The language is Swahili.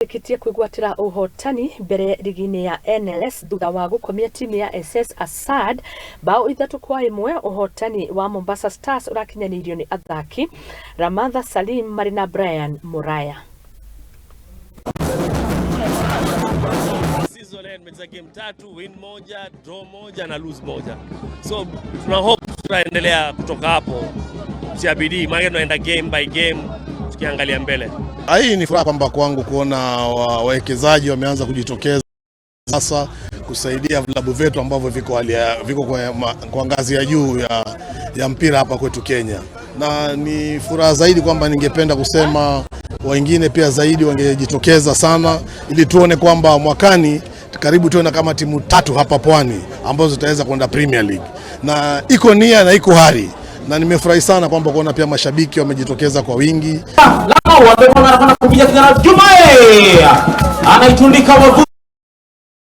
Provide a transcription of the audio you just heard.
Kitie kwigwatira uhotani mbere rigini ya NLS thutha wa gukomia timu ya SS Asad bao 3-1 uhotani wa Mombasa Stars urakinyanirio ni athaki Ramadha Salim Marina Brian Muraya. Season end meza game 3, win 1, draw 1 na lose 1. So tuna hope tutaendelea kutoka hapo. Siabidi maana tunaenda game by game tukiangalia mbele. Hii ni furaha kwamba kwangu kuona wawekezaji wameanza kujitokeza sasa kusaidia vilabu vyetu ambavyo viko kwa ngazi ya juu ya mpira hapa kwetu Kenya. Na ni furaha zaidi kwamba ningependa kusema wengine pia zaidi wangejitokeza sana ili tuone kwamba mwakani karibu tuone kama timu 3 hapa Pwani ambazo zitaweza kwenda Premier League. Na iko nia na iko hari. Na nimefurahi sana kwamba kuona pia mashabiki wamejitokeza kwa wingi. Lao wamepona kupiga kijana Jumae. Anaitundika wavu.